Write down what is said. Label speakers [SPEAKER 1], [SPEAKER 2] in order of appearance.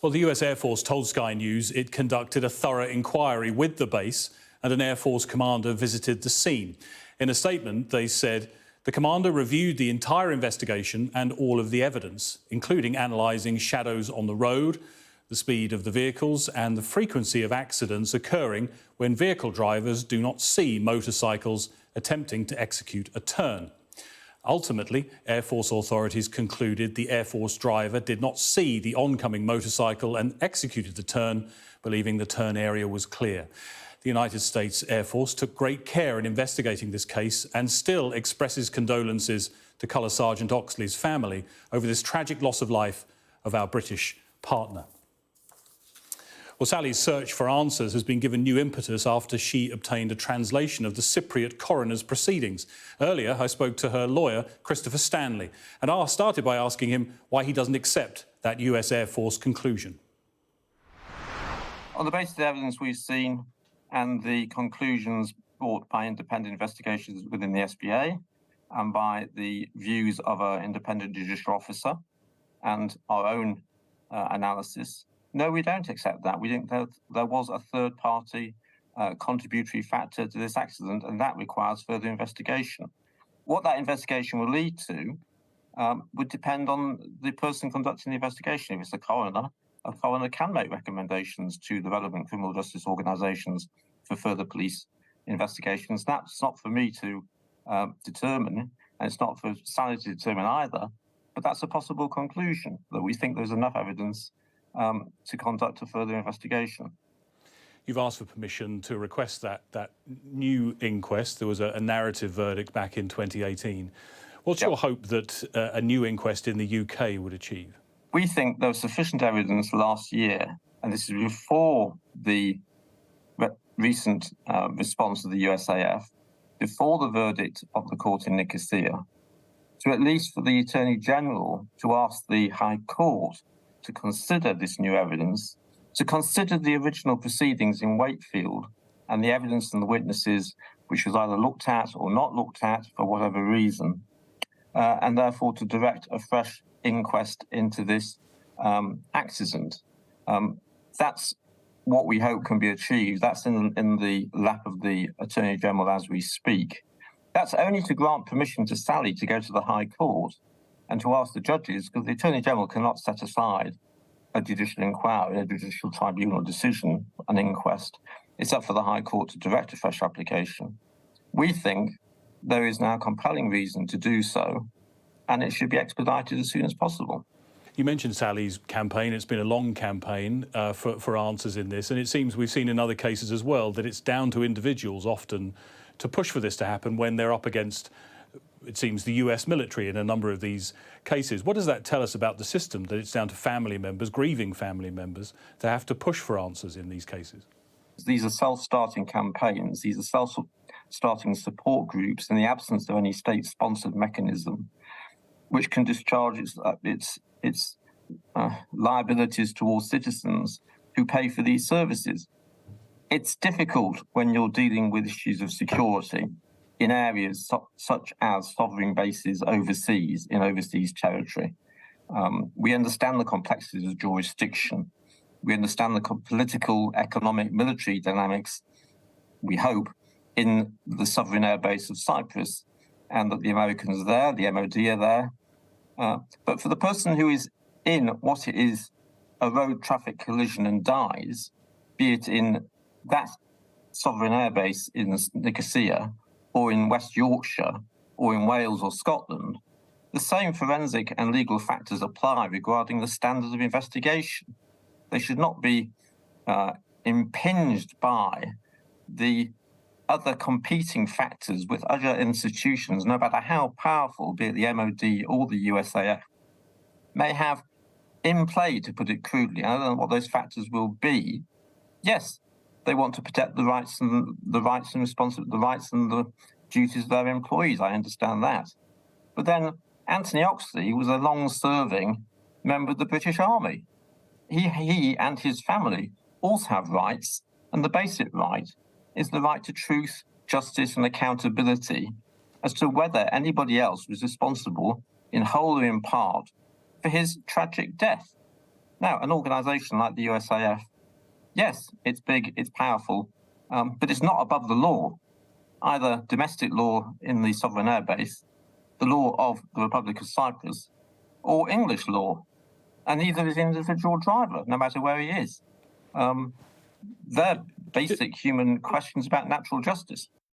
[SPEAKER 1] Well, the US Air Force told Sky News it conducted a thorough inquiry with the base, and an Air Force commander visited the scene. In a statement, they said the commander reviewed the entire investigation and all of the evidence, including analysing shadows on the road, the speed of the vehicles and the frequency of accidents occurring when vehicle drivers do not see motorcycles attempting to execute a turn. Ultimately, Air Force authorities concluded the Air Force driver did not see the oncoming motorcycle and executed the turn, believing the turn area was clear. The United States Air Force took great care in investigating this case and still expresses condolences to Colour Sergeant Oxley's family over this tragic loss of life of our British partner. Well, Sally's search for answers has been given new impetus after she obtained a translation of the Cypriot coroner's proceedings. Earlier, I spoke to her lawyer, Christopher Stanley, and I started by asking him why he doesn't accept that US Air Force conclusion.
[SPEAKER 2] On the basis of the evidence we've seen and the conclusions brought by independent investigations within the SBA and by the views of our independent judicial officer and our own analysis, no, we don't accept that. We think that there was a third-party contributory factor to this accident, and that requires further investigation. What that investigation will lead to would depend on the person conducting the investigation. If it's a coroner can make recommendations to the relevant criminal justice organisations for further police investigations. That's not for me to determine, and it's not for Sally to determine either, but that's a possible conclusion, that we think there's enough evidence to conduct a further investigation.
[SPEAKER 1] You've asked for permission to request that new inquest. There was a narrative verdict back in 2018. What's your hope that a new inquest in the UK would achieve?
[SPEAKER 2] We think there was sufficient evidence last year, and this is before the recent response of the USAF, before the verdict of the court in Nicosia, to at least for the Attorney General to ask the High Court to consider this new evidence, to consider the original proceedings in Wakefield and the evidence and the witnesses which was either looked at or not looked at for whatever reason, and therefore to direct a fresh inquest into this accident. That's what we hope can be achieved. That's in the lap of the Attorney General as we speak. That's only to grant permission to Sally to go to the High Court and to ask the judges, because the Attorney General cannot set aside a judicial inquiry, a judicial tribunal decision, an inquest. It's up for the High Court to direct a fresh application. We think there is now compelling reason to do so, and it should be expedited as soon as possible.
[SPEAKER 1] You mentioned Sally's campaign. It's been a long campaign for answers in this, and it seems we've seen in other cases as well that it's down to individuals often to push for this to happen when they're up against, it seems, the US military in a number of these cases. What does that tell us about the system, that it's down to family members, grieving family members, to have to push for answers in these cases?
[SPEAKER 2] These are self-starting campaigns. These are self-starting support groups in the absence of any state-sponsored mechanism which can discharge its liabilities towards citizens who pay for these services. It's difficult when you're dealing with issues of security in areas such as sovereign bases overseas, in overseas territory. We understand the complexities of jurisdiction. We understand the political, economic, military dynamics, we hope, in the sovereign airbase of Cyprus, and that the Americans are there, the MOD are there. But for the person who is in what is a road traffic collision and dies, be it in that sovereign airbase in Nicosia, or in West Yorkshire, or in Wales or Scotland, the same forensic and legal factors apply regarding the standards of investigation. They should not be impinged by the other competing factors with other institutions, no matter how powerful, be it the MOD or the USAF, may have in play, to put it crudely. I don't know what those factors will be. Yes, they want to protect the rights and the duties of their employees. I understand that. But then Anthony Oxley was a long-serving member of the British Army. He and his family also have rights, and the basic right is the right to truth, justice, and accountability as to whether anybody else was responsible, in whole or in part, for his tragic death. Now, an organisation like the USAF, yes, it's big, it's powerful, but it's not above the law, either domestic law in the sovereign airbase, the law of the Republic of Cyprus, or English law, and neither is the individual driver, no matter where he is. They're basic human questions about natural justice.